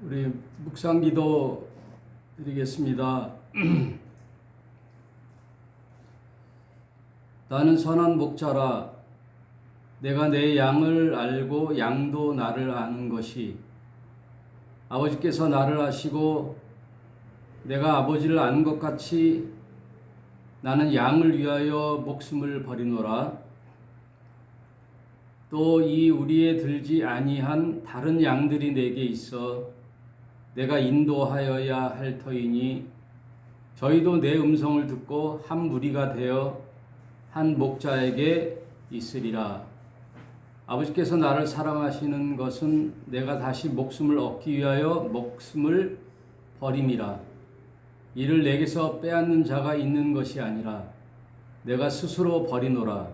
우리 묵상기도 드리겠습니다. 나는 선한 목자라. 내가 내 양을 알고 양도 나를 아는 것이, 아버지께서 나를 아시고 내가 아버지를 아는 것 같이 나는 양을 위하여 목숨을 버리노라. 또 이 우리에 들지 아니한 다른 양들이 내게 있어 내가 인도하여야 할 터이니, 저희도 내 음성을 듣고 한 무리가 되어 한 목자에게 있으리라. 아버지께서 나를 사랑하시는 것은 내가 다시 목숨을 얻기 위하여 목숨을 버림이라. 이를 내게서 빼앗는 자가 있는 것이 아니라 내가 스스로 버리노라.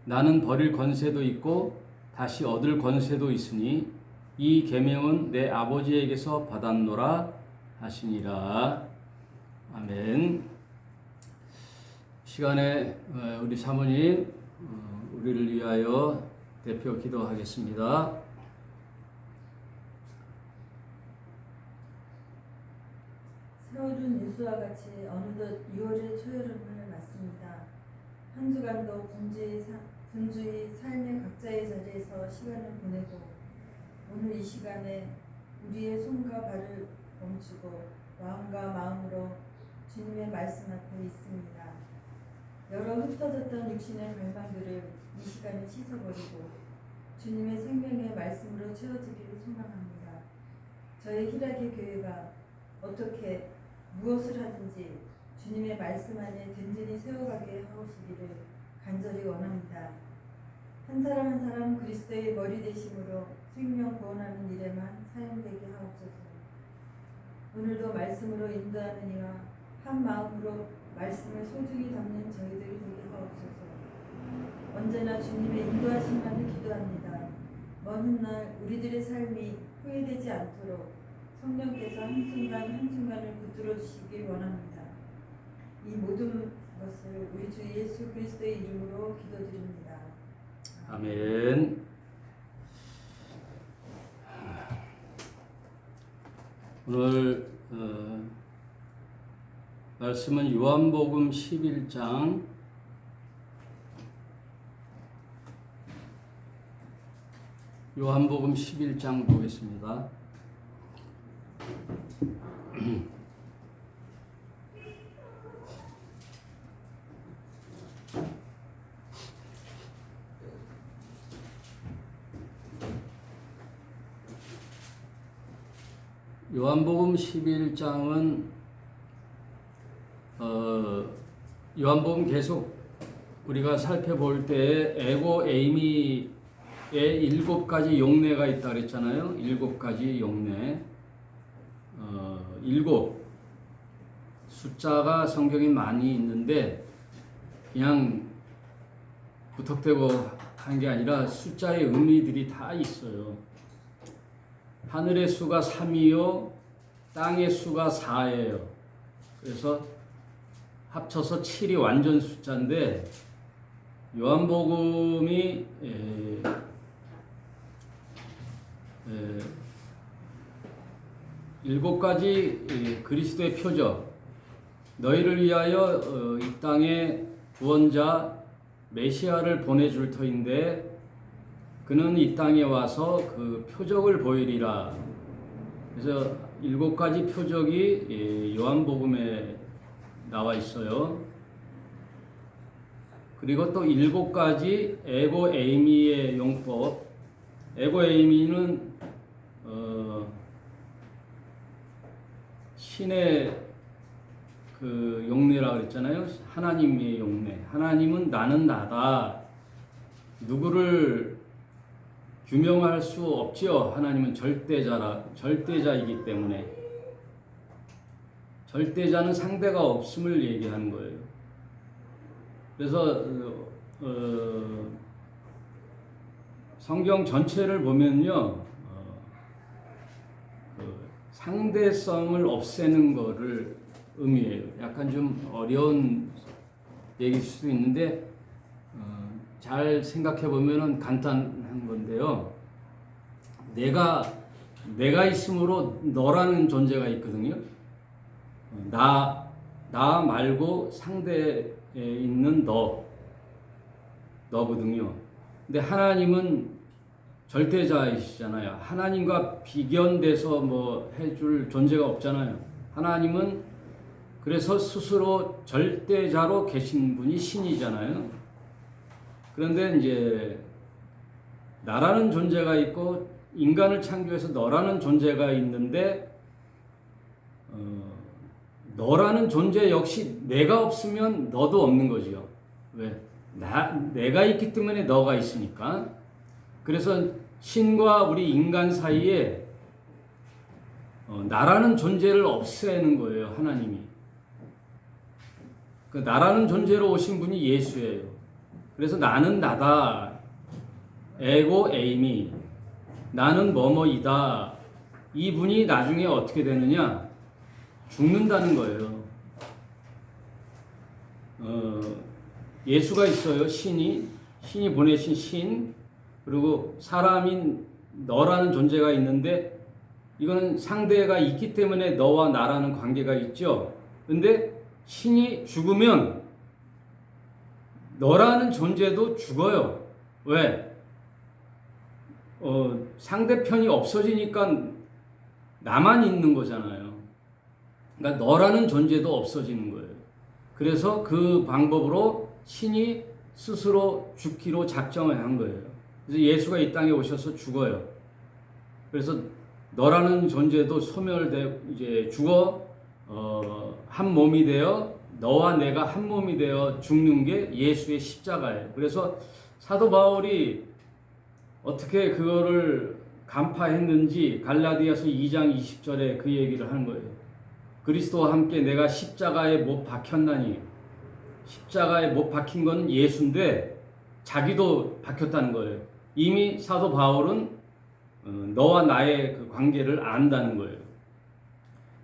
나는 버릴 권세도 있고 다시 얻을 권세도 있으니 이 계명은 내 아버지에게서 받았노라 하시니라. 아멘. 시간에 우리 사모님 우리를 위하여 대표 기도하겠습니다. 세월은 유수와 같이 어느덧 6월의 초여름을 맞습니다. 한 주간도 분주히 삶의 각자의 자리에서 시간을 보내고, 오늘 이 시간에 우리의 손과 발을 멈추고 마음과 마음으로 주님의 말씀 앞에 있습니다. 여러 흩어졌던 육신의 갈망들을 이 시간에 씻어버리고 주님의 생명의 말씀으로 채워지기를 소망합니다. 저희 희락의 교회가 어떻게 무엇을 하든지 주님의 말씀 안에 든든히 세워가게 하시기를 간절히 원합니다. 한 사람 한 사람 그리스도의 머리 되심으로 생명 구원하는 일에만 사용되게 하옵소서. 오늘도 말씀으로 인도하는 이와 한 마음으로 말씀을 소중히 담는 저희들이 되게 하옵소서. 언제나 주님의 인도하심만을 기도합니다. 먼 훗날 우리들의 삶이 후회되지 않도록 성령께서 한순간 한순간을 붙들어 주시길 원합니다. 이 모든 것을 우리 주 예수 그리스도의 이름으로 기도드립니다. 아멘. 오늘 말씀은 요한복음 11장 11장 보겠습니다. 요한복음 11장은 요한복음 계속 우리가 살펴볼 때 에고 에이미의 7가지 용례가 있다 그랬잖아요. 7가지 용례. 7 숫자가 성경에 많이 있는데 그냥 부탁되고 한 게 아니라 숫자의 의미들이 다 있어요. 하늘의 수가 3이요, 땅의 수가 4예요. 그래서 합쳐서 7이 완전 숫자인데, 요한복음이 7가지 그리스도의 표적, 너희를 위하여 이 땅에 구원자 메시아를 보내줄 터인데 그는 이 땅에 와서 그 표적을 보이리라. 그래서 7가지 표적이 요한복음에 나와 있어요. 그리고 또 7가지 에고 에이미의 용법. 에고 에이미는 신의 그 용례라고 그랬잖아요. 하나님의 용례. 하나님은 나는 나다. 누구를 규명할 수 없지요. 하나님은 절대자이기 때문에. 절대자는 상대가 없음을 얘기하는 거예요. 그래서 성경 전체를 보면요, 상대성을 없애는 거를 의미해요. 약간 좀 어려운 얘기일 수도 있는데 잘 생각해 보면은 간단한 건데요. 내가 내가 있으므로 너라는 존재가 있거든요. 나 말고 상대에 있는 너거든요. 근데 하나님은 절대자이시잖아요. 하나님과 비견돼서 뭐 해줄 존재가 없잖아요. 하나님은 그래서 스스로 절대자로 계신 분이 신이잖아요. 그런데 이제 나라는 존재가 있고 인간을 창조해서 너라는 존재가 있는데 너라는 존재 역시 내가 없으면 너도 없는 거죠. 왜? 내가 있기 때문에 너가 있으니까. 그래서 신과 우리 인간 사이에 나라는 존재를 없애는 거예요, 하나님이. 그 나라는 존재로 오신 분이 예수예요. 그래서 나는 나다. 에고 에이미. 나는 뭐뭐이다. 이분이 나중에 어떻게 되느냐? 죽는다는 거예요. 예수가 있어요. 신이 보내신 신. 그리고 사람인 너라는 존재가 있는데 이거는 상대가 있기 때문에 너와 나라는 관계가 있죠. 근데 신이 죽으면 너라는 존재도 죽어요. 왜? 상대편이 없어지니까 나만 있는 거잖아요. 그러니까 너라는 존재도 없어지는 거예요. 그래서 그 방법으로 신이 스스로 죽기로 작정을 한 거예요. 그래서 예수가 이 땅에 오셔서 죽어요. 그래서 너라는 존재도 소멸돼 이제 죽어 한 몸이 되어 너와 내가 한 몸이 되어 죽는 게 예수의 십자가예요. 그래서 사도 바울이 어떻게 그거를 간파했는지 갈라디아서 2장 20절에 그 얘기를 하는 거예요. 그리스도와 함께 내가 십자가에 못 박혔나니. 십자가에 못 박힌 건 예수인데 자기도 박혔다는 거예요. 이미 사도 바울은 너와 나의 그 관계를 안다는 거예요.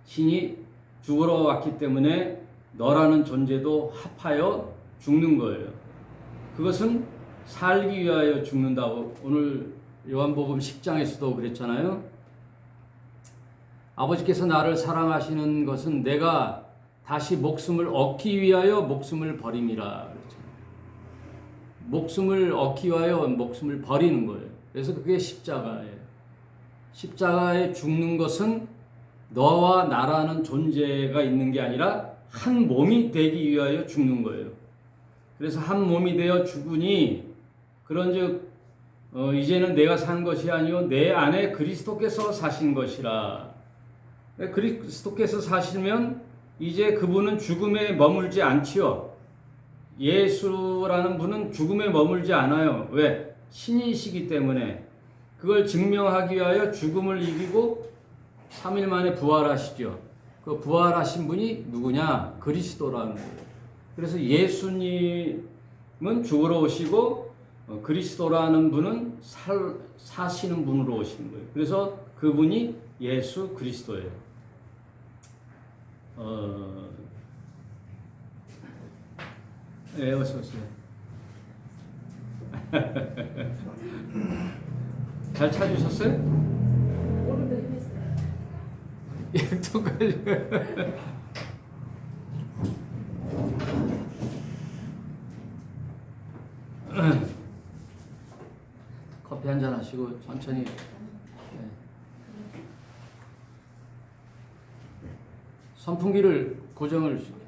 신이 죽으러 왔기 때문에 너라는 존재도 합하여 죽는 거예요. 그것은 살기 위하여 죽는다고 오늘 요한복음 10장에서도 그랬잖아요. 아버지께서 나를 사랑하시는 것은 내가 다시 목숨을 얻기 위하여 목숨을 버림이라 그랬잖아요. 목숨을 얻기 위하여 목숨을 버리는 거예요. 그래서 그게 십자가예요. 십자가에 죽는 것은 너와 나라는 존재가 있는 게 아니라 한 몸이 되기 위하여 죽는 거예요. 그래서 한 몸이 되어 죽으니 그런즉 이제는 내가 산 것이 아니요 내 안에 그리스도께서 사신 것이라. 그리스도께서 사시면 이제 그분은 죽음에 머물지 않지요. 예수라는 분은 죽음에 머물지 않아요. 왜? 신이시기 때문에. 그걸 증명하기 위하여 죽음을 이기고 3일 만에 부활하시죠. 그 부활하신 분이 누구냐? 그리스도라는 거예요. 그래서 예수님은 죽으러 오시고 그리스도라는 분은 사시는 분으로 오시는 거예요. 그래서 그분이 예수 그리스도예요. 네, 어서 오세요. 잘 찾으셨어요? 오늘도 했어요. 똑같이. 커피 한잔 하시고 천천히. 네. 선풍기를 고정을.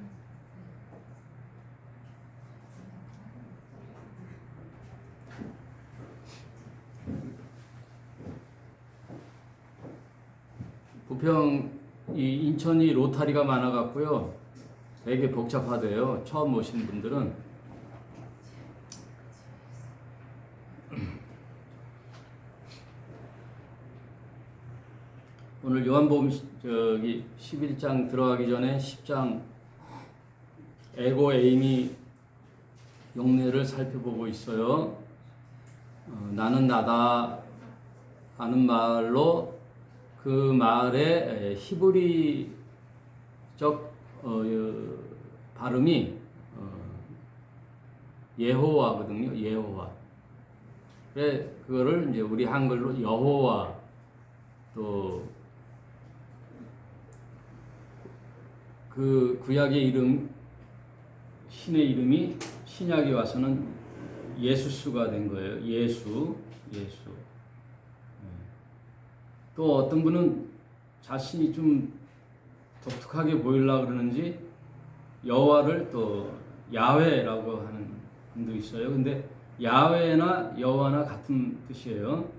부평 이 인천이 로타리가 많아갖고요. 되게 복잡하대요. 처음 오신 분들은. 오늘 요한복음 11장 들어가기 전에 10장 에고 에이미 용례를 살펴보고 있어요. 나는 나다 하는 말로 그 말의 히브리적 발음이 예호와거든요. 예호와. 그래 그거를 이제 우리 한글로 여호와 또 그 구약의 이름, 신의 이름이 신약에 와서는 예수수가 된 거예요. 예수. 또 어떤 분은 자신이 좀 독특하게 보이려고 그러는지 여호와를 또 야훼라고 하는 분도 있어요. 근데 야훼나 여호와나 같은 뜻이에요.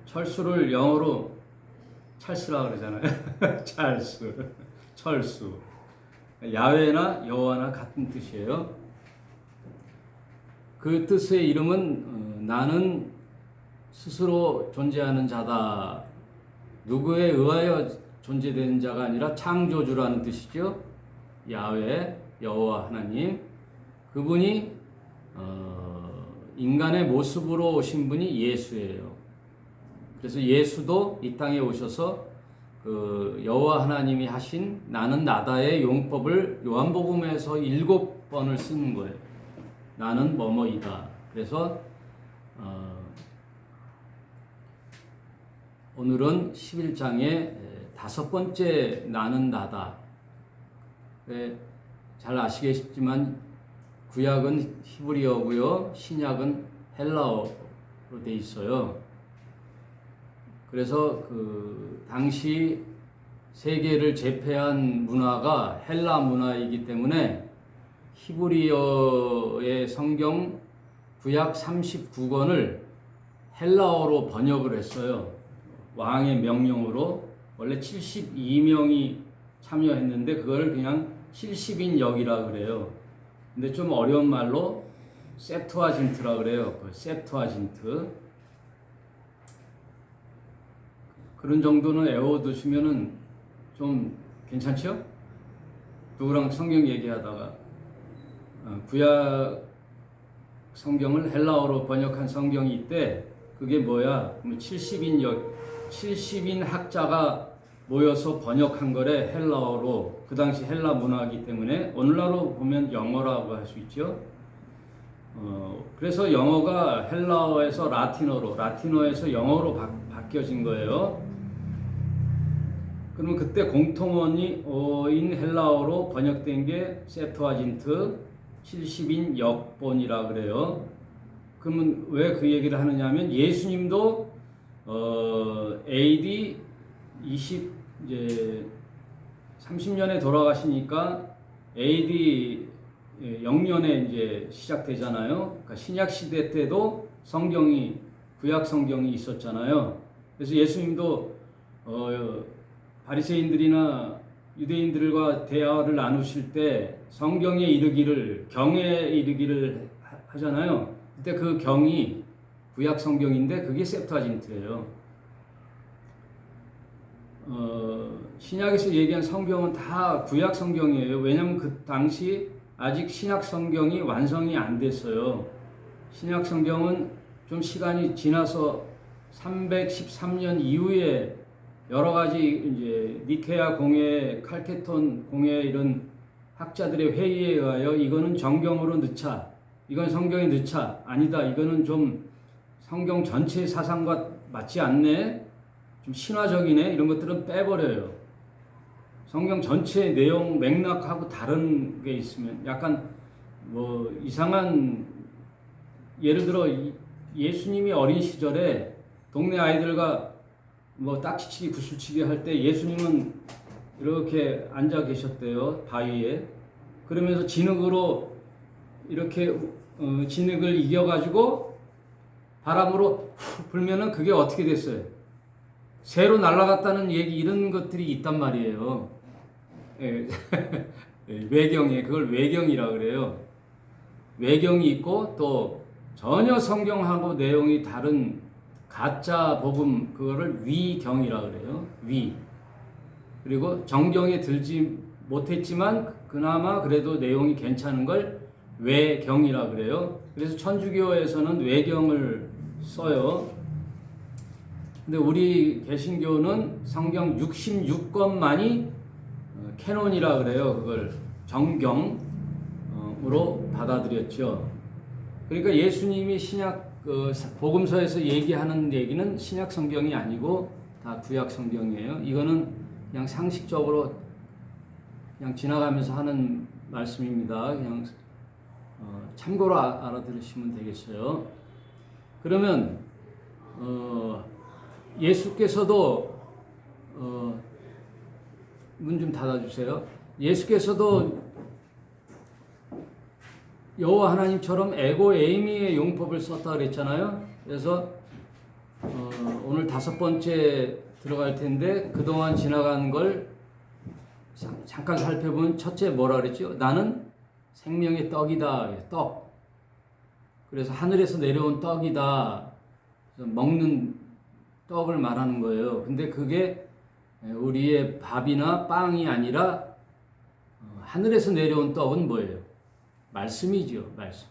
철수를 영어로 찰스라고 그러잖아요. 철수. 야훼나 여호와나 같은 뜻이에요. 그 뜻의 이름은 나는 스스로 존재하는 자다. 누구에 의하여 존재되는 자가 아니라 창조주라는 뜻이죠. 야훼, 여호와 하나님. 그분이 인간의 모습으로 오신 분이 예수예요. 그래서 예수도 이 땅에 오셔서 그 여호와 하나님이 하신 나는 나다의 용법을 요한복음에서 7번을 쓰는 거예요. 나는 뭐뭐이다. 그래서 오늘은 11장의 5번째 나는 나다. 잘 아시겠지만 구약은 히브리어고요. 신약은 헬라어로 돼 있어요. 그래서 그 당시 세계를 제패한 문화가 헬라 문화이기 때문에 히브리어의 성경 구약 39권을 헬라어로 번역을 했어요. 왕의 명령으로. 원래 72명이 참여했는데 그걸 그냥 70인 역이라 그래요. 근데 좀 어려운 말로 셉투아진트라 그래요. 그 셉투아진트. 그런 정도는 외워두시면은 좀 괜찮죠? 누구랑 성경 얘기하다가 구약 성경을 헬라어로 번역한 성경이 있대. 그게 뭐야? 70인 학자가 모여서 번역한 거래, 헬라어로. 그 당시 헬라 문화이기 때문에 오늘날로 보면 영어라고 할 수 있죠. 그래서 영어가 헬라어에서 라틴어에서 영어로 바뀌어진 거예요. 그러면 그때 공통어인 헬라어로 번역된 게 셉투아진트 70인 역본이라 그래요. 그러면 왜 그 얘기를 하느냐 하면 예수님도 AD 30년에 돌아가시니까 AD 0년에 이제 시작되잖아요. 그러니까 신약 시대 때도 구약 성경이 있었잖아요. 그래서 예수님도 바리새인들이나 유대인들과 대화를 나누실 때 성경에 이르기를, 경에 이르기를 하잖아요. 그때 그 경이 구약 성경인데 그게 셉투아진트예요. 신약에서 얘기한 성경은 다 구약 성경이에요. 왜냐하면 그 당시 아직 신약 성경이 완성이 안 됐어요. 신약 성경은 좀 시간이 지나서 313년 이후에 여러 가지 이제 니케아 공회, 칼케톤 공회 이런 학자들의 회의에 의하여 이거는 정경으로 넣자, 이건 성경에 넣자, 아니다, 이거는 좀 성경 전체 사상과 맞지 않네, 좀 신화적이네, 이런 것들은 빼버려요. 성경 전체 내용 맥락하고 다른 게 있으면 약간 뭐 이상한, 예를 들어 예수님이 어린 시절에 동네 아이들과 뭐 딱지치기 구슬치기 할 때 예수님은 이렇게 앉아 계셨대요, 바위에. 그러면서 진흙으로 이렇게 진흙을 이겨가지고 바람으로 불면은 그게 어떻게 됐어요? 새로 날아갔다는 얘기, 이런 것들이 있단 말이에요. 외경에, 그걸 외경이라 그래요. 외경이 있고 또 전혀 성경하고 내용이 다른 가짜 복음, 그거를 위경이라 그래요. 그리고 정경에 들지 못했지만 그나마 그래도 내용이 괜찮은 걸 외경이라 그래요. 그래서 천주교에서는 외경을 써요. 근데 우리 개신교는 성경 66권만이 캐논이라 그래요. 그걸 정경으로 받아들였죠. 그러니까 예수님이 신약 그 복음서에서 얘기하는 얘기는 신약 성경이 아니고 다 구약 성경이에요. 이거는 그냥 상식적으로 그냥 지나가면서 하는 말씀입니다. 그냥 참고로 알아들으시면 되겠어요. 그러면 예수께서도 문 좀 닫아주세요. 예수께서도 여호와 하나님처럼 에고 에이미의 용법을 썼다 그랬잖아요. 그래서 오늘 5번째 들어갈 텐데 그동안 지나간 걸 잠깐 살펴보면 첫째 뭐라 그랬죠? 나는 생명의 떡이다. 떡. 그래서 하늘에서 내려온 떡이다. 먹는 떡을 말하는 거예요. 근데 그게 우리의 밥이나 빵이 아니라 하늘에서 내려온 떡은 뭐예요? 말씀이죠. 말씀.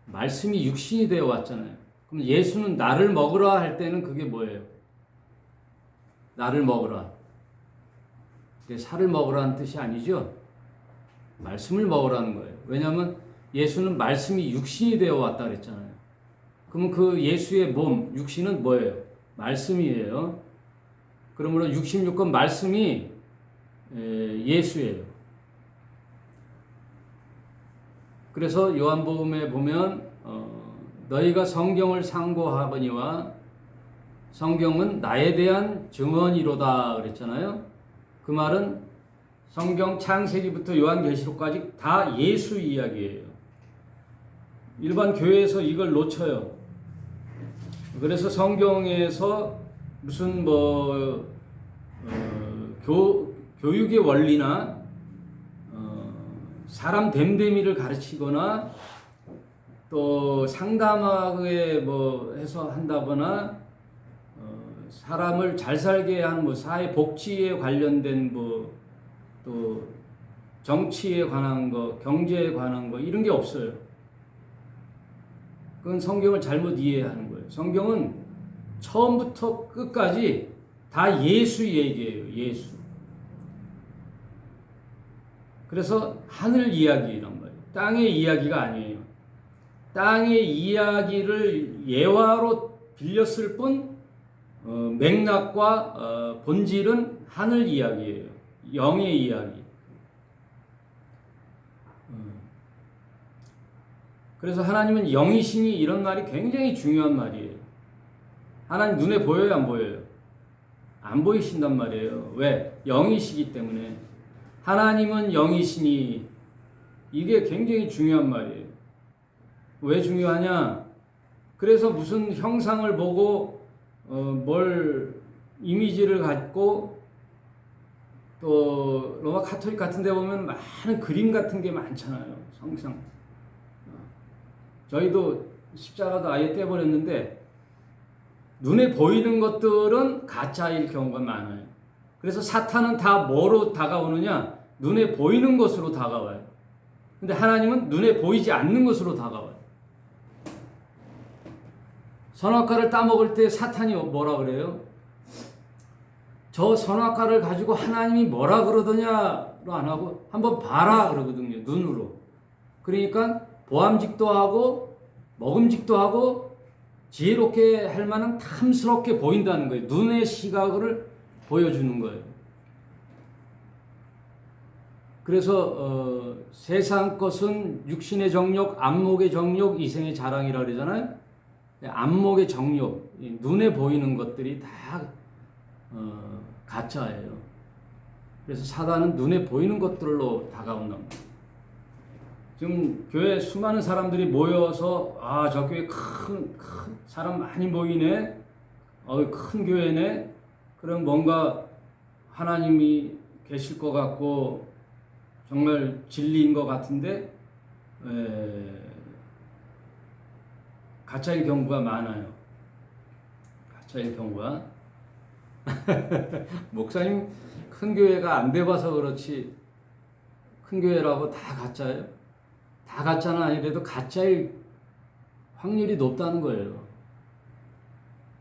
말씀이 육신이 되어 왔잖아요. 그럼 예수는 나를 먹으라 할 때는 그게 뭐예요? 나를 먹으라. 살을 먹으라는 뜻이 아니죠. 말씀을 먹으라는 거예요. 왜냐하면 예수는 말씀이 육신이 되어 왔다 그랬잖아요. 그러면 그 예수의 몸, 육신은 뭐예요? 말씀이에요. 그러므로 66권 말씀이 예수예요. 그래서 요한복음에 보면 너희가 성경을 상고하거니와 성경은 나에 대한 증언이로다 그랬잖아요. 그 말은 성경 창세기부터 요한계시록까지 다 예수 이야기예요. 일반 교회에서 이걸 놓쳐요. 그래서 성경에서 무슨 교육의 원리나 사람 됨됨이를 가르치거나 또 상담하게 해서 한다거나 사람을 잘 살게 하는 사회 복지에 관련된 또 정치에 관한 거, 경제에 관한 거 이런 게 없어요. 그건 성경을 잘못 이해하는 거예요. 성경은 처음부터 끝까지 다 예수 얘기예요. 예수. 그래서 하늘 이야기란 말이에요. 땅의 이야기가 아니에요. 땅의 이야기를 예화로 빌렸을 뿐 맥락과 본질은 하늘 이야기예요. 영의 이야기. 그래서 하나님은 영이시니 이런 말이 굉장히 중요한 말이에요. 하나님 눈에 보여요, 안 보여요? 안 보이신단 말이에요. 왜? 영이시기 때문에. 하나님은 영이시니 이게 굉장히 중요한 말이에요. 왜 중요하냐? 그래서 무슨 형상을 보고 뭘 이미지를 갖고 또 로마 카톨릭 같은 데 보면 많은 그림 같은 게 많잖아요. 성상. 저희도 십자가도 아예 떼버렸는데 눈에 보이는 것들은 가짜일 경우가 많아요. 그래서 사탄은 다 뭐로 다가오느냐? 눈에 보이는 것으로 다가와요. 근데 하나님은 눈에 보이지 않는 것으로 다가와요. 선악과를 따먹을 때 사탄이 뭐라 그래요? 저 선악과를 가지고 하나님이 뭐라 그러더냐로 안 하고 한번 봐라 그러거든요. 눈으로. 그러니까 보암직도 하고 먹음직도 하고 지혜롭게 할 만한 탐스럽게 보인다는 거예요. 눈의 시각을 보여주는 거예요. 그래서 세상 것은 육신의 정욕, 안목의 정욕, 이생의 자랑이라 그러잖아요. 안목의 정욕, 눈에 보이는 것들이 다 가짜예요. 그래서 사단은 눈에 보이는 것들로 다가온단 말이에요. 지금 교회 수많은 사람들이 모여서 저 교회 큰 사람 많이 모이네. 큰 교회네. 그럼 뭔가 하나님이 계실 것 같고 정말 진리인 것 같은데 가짜일 경우가 많아요. 가짜일 경우가. 목사님 큰 교회가 안 돼봐서 그렇지 큰 교회라고 다 가짜예요? 다 가짜는 아니래도 가짜일 확률이 높다는 거예요.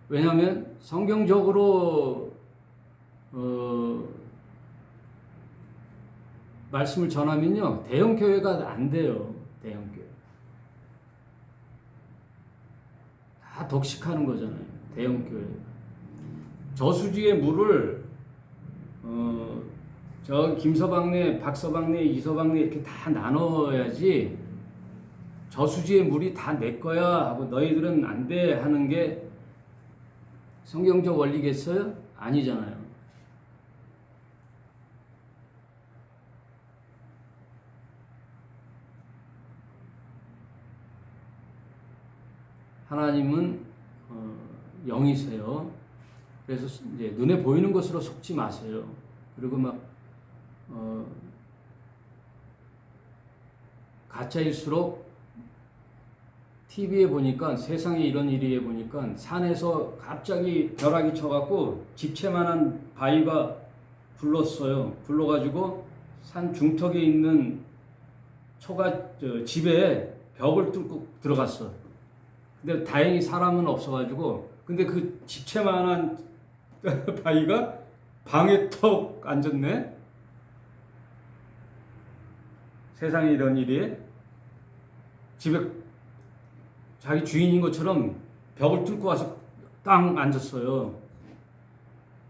왜냐하면 성경적으로 말씀을 전하면요 대형 교회가 안 돼요. 대형 교회. 다 독식하는 거잖아요. 대형 교회. 저수지의 물을 저 김서방네, 박서방네, 이서방네 이렇게 다 나눠야지 저수지의 물이 다 내 거야 하고 너희들은 안 돼 하는 게 성경적 원리겠어요? 아니잖아요. 하나님은 영이세요. 그래서 이제 눈에 보이는 것으로 속지 마세요. 그리고 막 가짜일수록 TV에 보니까 세상에 이런 일이 보니까 산에서 갑자기 벼락이 쳐갖고 집채만한 바위가 불렀어요. 불러가지고 산 중턱에 있는 집에 벽을 뚫고 들어갔어. 근데 다행히 사람은 없어가지고 근데 그 집채만한 바위가 방에 턱 앉았네. 세상에 이런 일이 집에 자기 주인인 것처럼 벽을 뚫고 와서 땅 앉았어요.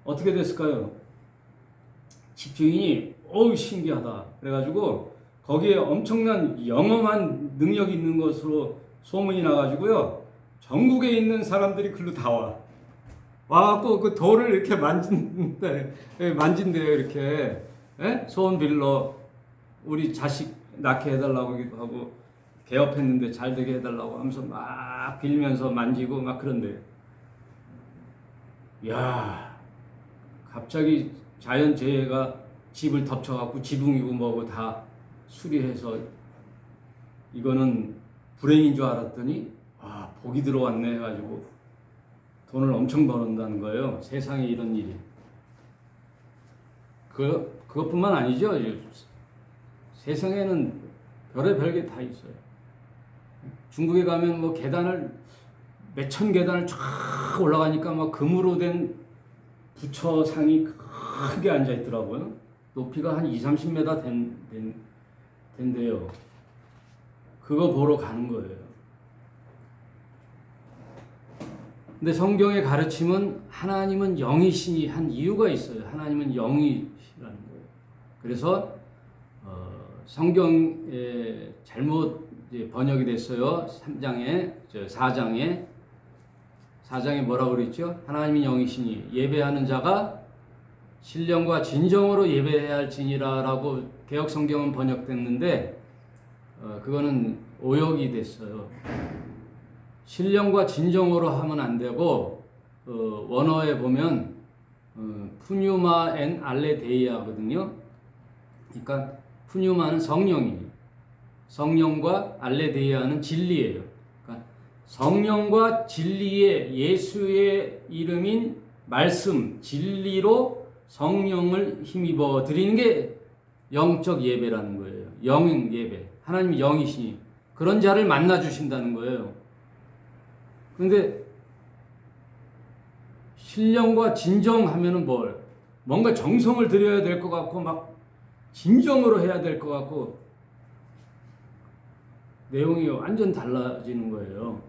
어떻게 됐을까요? 집주인이 어우 신기하다 그래가지고 거기에 엄청난 영험한 능력이 있는 것으로 소문이 나가지고요 전국에 있는 사람들이 글로 다 와갖고 그 돌을 이렇게 만진대요 이렇게. 예? 소원 빌러 우리 자식 낳게 해달라고 하기도 하고 개업했는데 잘 되게 해달라고 하면서 막 빌면서 만지고 막 그런데 야 갑자기 자연재해가 집을 덮쳐갖고 지붕이고 뭐고 다 수리해서 이거는 불행인 줄 알았더니 복이 들어왔네 해가지고 돈을 엄청 버는다는 거예요. 세상에 이런 일이. 그것뿐만 아니죠. 세상에는 별의별 게 다 있어요. 중국에 가면 뭐 계단을 몇천 계단을 쫙 올라가니까 막 금으로 된 부처상이 크게 앉아 있더라고요. 높이가 한 20-30m 된대요. 그거 보러 가는 거예요. 근데 성경의 가르침은 하나님은 영이시니 한 이유가 있어요. 하나님은 영이시라는 거예요. 그래서 성경에 잘못 번역이 됐어요. 4장에 뭐라고 그랬죠? 하나님이 영이시니 예배하는 자가 신령과 진정으로 예배해야 할지니라라고 개역 성경은 번역됐는데 그거는 오역이 됐어요. 신령과 진정으로 하면 안 되고 원어에 보면 푸뉴마 앤 알레데이아거든요. 그러니까 푸뉴마는 성령이에요. 성령과 알레데이아는 진리예요. 그러니까 성령과 진리의 예수의 이름인 말씀, 진리로 성령을 힘입어 드리는 게 영적 예배라는 거예요. 영 예배. 하나님이 영이시니 그런 자를 만나 주신다는 거예요. 그런데 신령과 진정하면은 뭔가 정성을 들여야 될 것 같고 막 진정으로 해야 될 것 같고 내용이 완전 달라지는 거예요.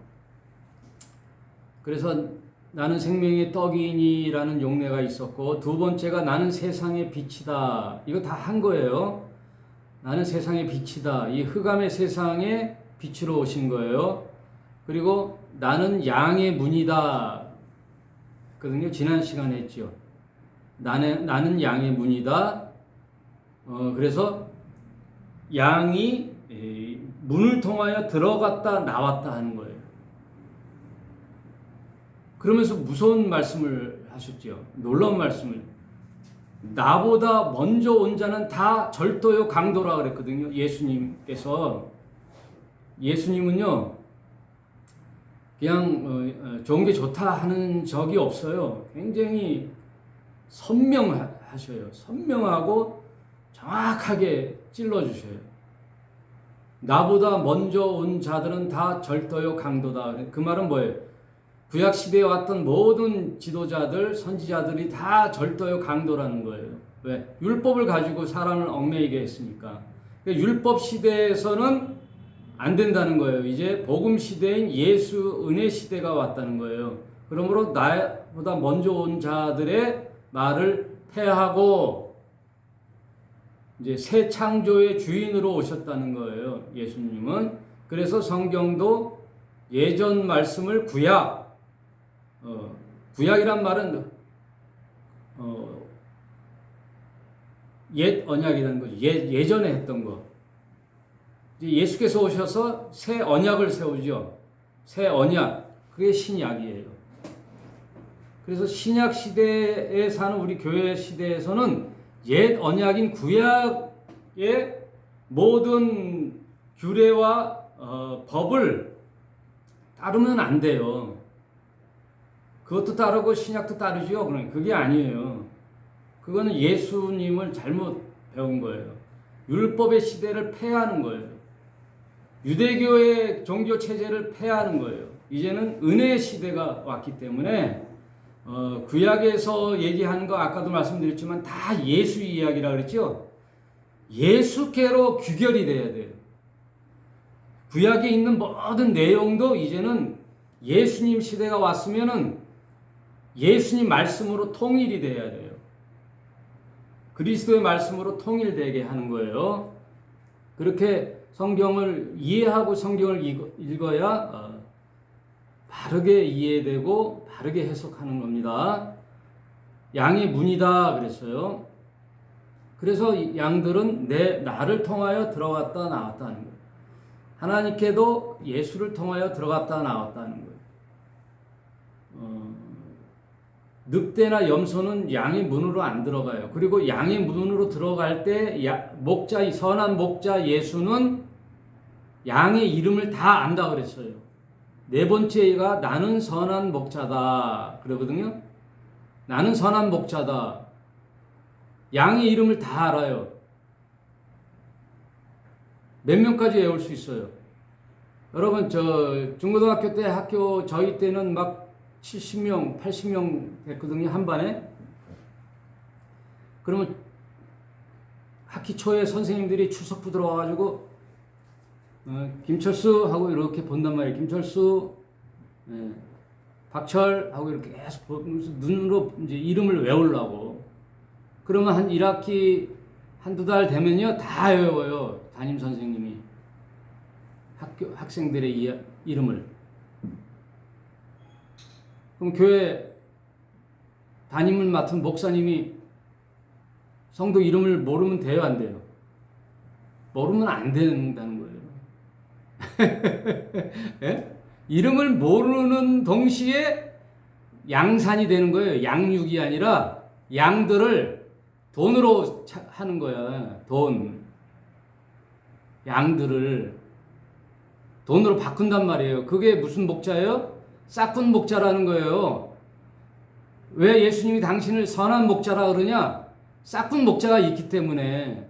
그래서 나는 생명의 떡이니라는 용례가 있었고 두 번째가 나는 세상의 빛이다. 이거 다 한 거예요. 나는 세상의 빛이다. 이 흑암의 세상에 빛으로 오신 거예요. 그리고 나는 양의 문이다. 거든요. 지난 시간에 했죠. 나는 양의 문이다. 그래서 양이 문을 통하여 들어갔다 나왔다 하는 거예요. 그러면서 무서운 말씀을 하셨죠. 놀라운 말씀을. 나보다 먼저 온 자는 다 절도요 강도라 그랬거든요. 예수님은요 그냥 좋은 게 좋다 하는 적이 없어요. 굉장히 선명하셔요. 선명하고 정확하게 찔러주셔요. 나보다 먼저 온 자들은 다 절도요 강도다. 그 말은 뭐예요? 구약 시대에 왔던 모든 지도자들, 선지자들이 다 절도요 강도라는 거예요. 왜? 율법을 가지고 사람을 얽매이게 했으니까. 율법 시대에서는 안 된다는 거예요. 이제 복음 시대인 예수 은혜 시대가 왔다는 거예요. 그러므로 나보다 먼저 온 자들의 말을 폐하고 이제 새 창조의 주인으로 오셨다는 거예요. 예수님은. 그래서 성경도 예전 말씀을 구약이란 말은 옛 언약이라는 거죠. 예전에 했던 거. 이제 예수께서 오셔서 새 언약을 세우죠. 새 언약. 그게 신약이에요. 그래서 신약 시대에 사는 우리 교회 시대에서는 옛 언약인 구약의 모든 규례와 법을 따르면 안 돼요. 그것도 따르고 신약도 따르죠. 그러니까 그게 아니에요. 그거는 예수님을 잘못 배운 거예요. 율법의 시대를 폐하는 거예요. 유대교의 종교 체제를 폐하는 거예요. 이제는 은혜의 시대가 왔기 때문에 구약에서 얘기하는 거 아까도 말씀드렸지만 다 예수 이야기라 그랬죠. 예수께로 귀결이 돼야 돼요. 구약에 있는 모든 내용도 이제는 예수님 시대가 왔으면은 예수님 말씀으로 통일이 돼야 돼요. 그리스도의 말씀으로 통일되게 하는 거예요. 그렇게 성경을 이해하고 성경을 읽어야 바르게 이해되고 바르게 해석하는 겁니다. 양의 문이다 그랬어요. 그래서 양들은 나를 통하여 들어갔다 나왔다는 거예요. 하나님께도 예수를 통하여 들어갔다 나왔다는 거예요. 늑대나 염소는 양의 문으로 안 들어가요. 그리고 양의 문으로 들어갈 때 선한 목자 예수는 양의 이름을 다 안다 그랬어요. 네 번째가 나는 선한 목자다 그러거든요. 나는 선한 목자다. 양의 이름을 다 알아요. 몇 명까지 외울 수 있어요? 여러분 중고등학교 때 저희 때는 막 70명, 80명 됐거든요. 한 반에. 그러면 학기 초에 선생님들이 출석부 들어와가지고 김철수 하고 이렇게 본단 말이에요. 김철수, 박철 하고 이렇게 계속 보면서 눈으로 이제 이름을 외우려고. 그러면 한 1학기 한두 달 되면요 다 외워요. 담임 선생님이 학생들의 이름을. 그럼 교회 담임을 맡은 목사님이 성도 이름을 모르면 돼요, 안 돼요? 모르면 안 된다는 거예요. 예? 이름을 모르는 동시에 양산이 되는 거예요. 양육이 아니라 양들을 돈으로 하는 거야. 돈. 양들을 돈으로 바꾼단 말이에요. 그게 무슨 목자예요? 싹군 목자라는 거예요. 왜 예수님이 당신을 선한 목자라 그러냐? 싹군 목자가 있기 때문에.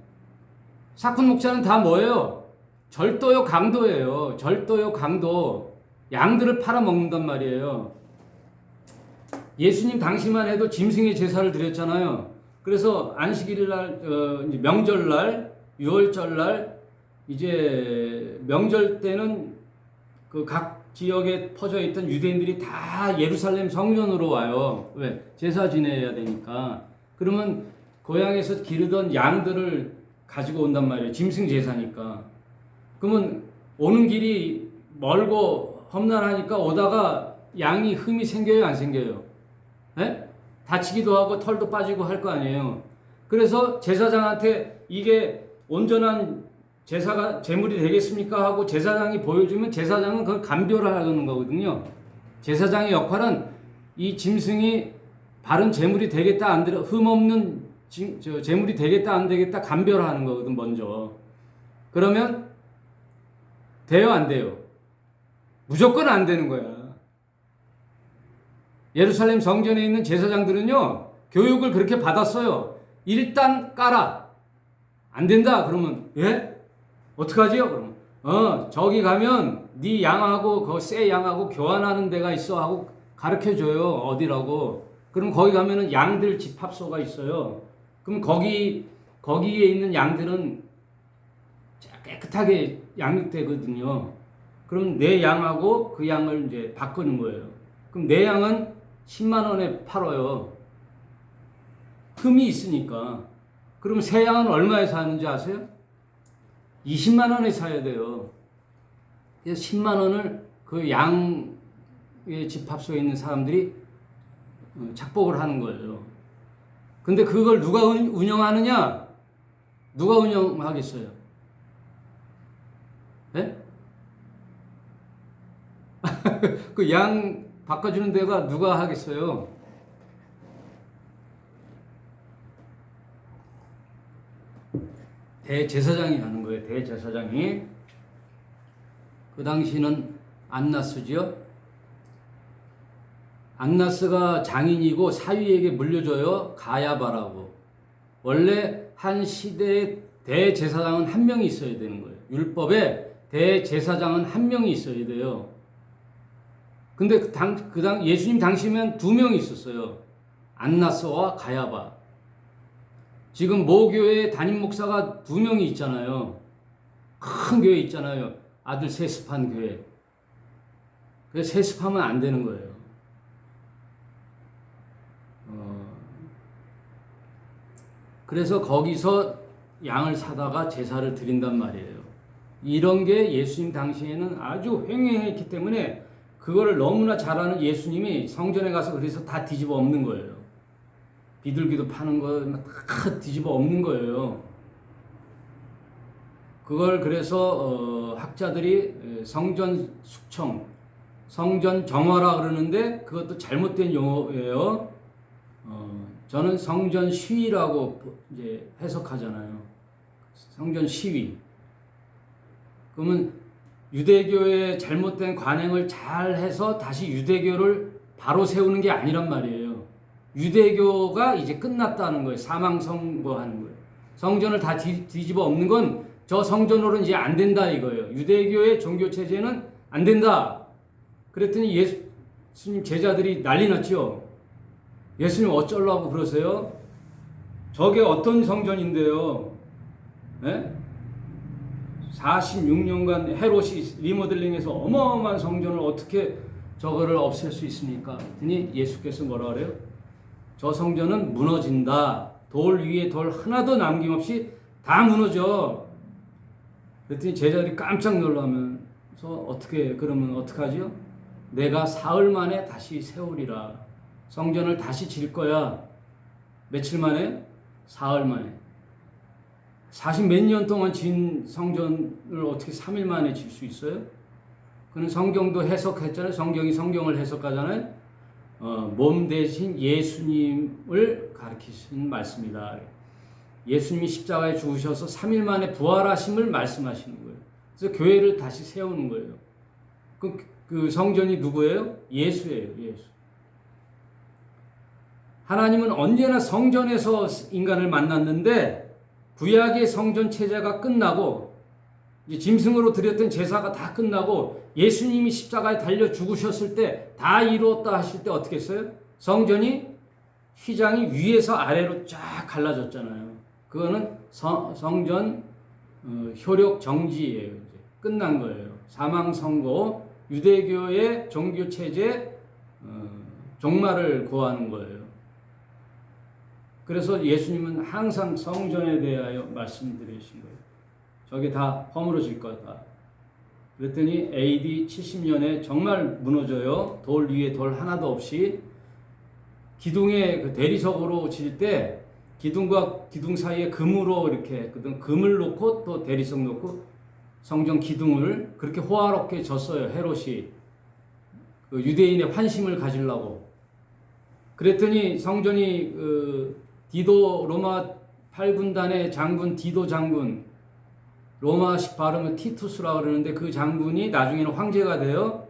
싹군 목자는 다 뭐예요? 절도요, 강도예요. 절도요, 강도. 양들을 팔아먹는단 말이에요. 예수님 당시만 해도 짐승의 제사를 드렸잖아요. 그래서 안식일 날, 명절날, 유월절날, 이제 명절 때는 그 각 지역에 퍼져 있던 유대인들이 다 예루살렘 성전으로 와요. 왜? 제사 지내야 되니까. 그러면 고향에서 기르던 양들을 가지고 온단 말이에요. 짐승 제사니까. 그러면 오는 길이 멀고 험난하니까 오다가 양이 흠이 생겨요, 안 생겨요? 에? 다치기도 하고 털도 빠지고 할 거 아니에요. 그래서 제사장한테 이게 온전한 제사가 제물이 되겠습니까? 하고 제사장이 보여주면 제사장은 그걸 감별을 하는 거거든요. 제사장의 역할은 이 짐승이 바른 제물이 되겠다 안 되겠다, 흠 없는 제물이 되겠다 안 되겠다 감별하는 거거든 먼저. 그러면 돼요 안 돼요? 무조건 안 되는 거야. 예루살렘 성전에 있는 제사장들은요 교육을 그렇게 받았어요. 일단 깔아. 안 된다 그러면 예? 어떡하지요? 그러면 저기 가면 네 양하고 그 새 양하고 교환하는 데가 있어 하고 가르쳐줘요. 어디라고. 그럼 거기 가면은 양들 집합소가 있어요. 그럼 거기에 있는 양들은 깨끗하게 양육되거든요. 그럼 내 양하고 그 양을 이제 바꾸는 거예요. 그럼 내 양은 10만 원에 팔아요. 흠이 있으니까. 그럼 새 양은 얼마에 사는지 아세요? 20만 원에 사야 돼요. 그래서 10만 원을 그 양의 집합소에 있는 사람들이 착복을 하는 거예요. 근데 그걸 누가 운영하느냐? 누가 운영하겠어요? 네? 그 양 바꿔주는 데가 누가 하겠어요? 대제사장이 하는 거예요. 대제사장이. 그 당시는 안나스죠. 안나스가 장인이고 사위에게 물려줘요. 가야바라고. 원래 한 시대에 대제사장은 한 명이 있어야 되는 거예요. 율법에 대제사장은 한 명이 있어야 돼요. 근데 예수님 당시면 2명이 있었어요. 안나스와 가야바. 지금 모교회 담임 목사가 2명이 있잖아요. 큰 교회 있잖아요. 아들 세습한 교회. 그래서 세습하면 안 되는 거예요. 그래서 거기서 양을 사다가 제사를 드린단 말이에요. 이런 게 예수님 당시에는 아주 횡행했기 때문에 그거를 너무나 잘하는 예수님이 성전에 가서 그래서 다 뒤집어 엎는 거예요. 비둘기도 파는 거 다 뒤집어 엎는 거예요. 그걸 그래서 학자들이 성전 숙청, 성전 정화라 그러는데 그것도 잘못된 용어예요. 저는 성전 시위라고 이제 해석하잖아요. 성전 시위. 그러면 유대교의 잘못된 관행을 잘 해서 다시 유대교를 바로 세우는 게 아니란 말이에요. 유대교가 이제 끝났다는 거예요. 사망 선고하는 거예요. 성전을 다 뒤집어 엎는 건 저 성전으로는 이제 안 된다 이거예요. 유대교의 종교 체제는 안 된다. 그랬더니 예수님 제자들이 난리 났죠. 예수님 어쩌려고 그러세요? 저게 어떤 성전인데요? 네? 46년간 헤롯이 리모델링해서 어마어마한 성전을 어떻게 저거를 없앨 수 있습니까? 그랬더니 예수께서 뭐라 그래요? 저 성전은 무너진다. 돌 위에 돌 하나도 남김없이 다 무너져. 그랬더니 제자들이 깜짝 놀라면서 그러면 어떡하죠? 내가 사흘 만에 다시 세우리라. 성전을 다시 질 거야. 며칠 만에? 사흘 만에. 40몇 년 동안 진 성전을 어떻게 3일 만에 질 수 있어요? 그는 성경도 해석했잖아요. 성경이 성경을 해석하잖아요. 몸 대신 예수님을 가리키신 말씀이다. 예수님이 십자가에 죽으셔서 3일 만에 부활하심을 말씀하시는 거예요. 그래서 교회를 다시 세우는 거예요. 그 성전이 누구예요? 예수예요. 예수. 하나님은 언제나 성전에서 인간을 만났는데 구약의 성전 체제가 끝나고 이제 짐승으로 드렸던 제사가 다 끝나고 예수님이 십자가에 달려 죽으셨을 때 다 이루었다 하실 때 어떻게 했어요? 성전이 휘장이 위에서 아래로 쫙 갈라졌잖아요. 그거는 성전 효력 정지예요. 이제 끝난 거예요. 사망 선고, 유대교의 종교 체제 종말을 고하는 거예요. 그래서 예수님은 항상 성전에 대하여 말씀드리신 거예요. 저게 다 허물어질 거다. 그랬더니 AD 70년에 정말 무너져요. 돌 위에 돌 하나도 없이. 기둥에 그 대리석으로 질 때 기둥과 기둥 사이에 금으로 이렇게 금을 놓고 또 대리석 놓고 성전 기둥을 그렇게 호화롭게 졌어요. 헤롯이 그 유대인의 환심을 가지려고. 그랬더니 성전이 디도 로마 8군단의 장군 디도 장군, 로마식 발음은 티투스라고 그러는데 그 장군이 나중에는 황제가 돼요.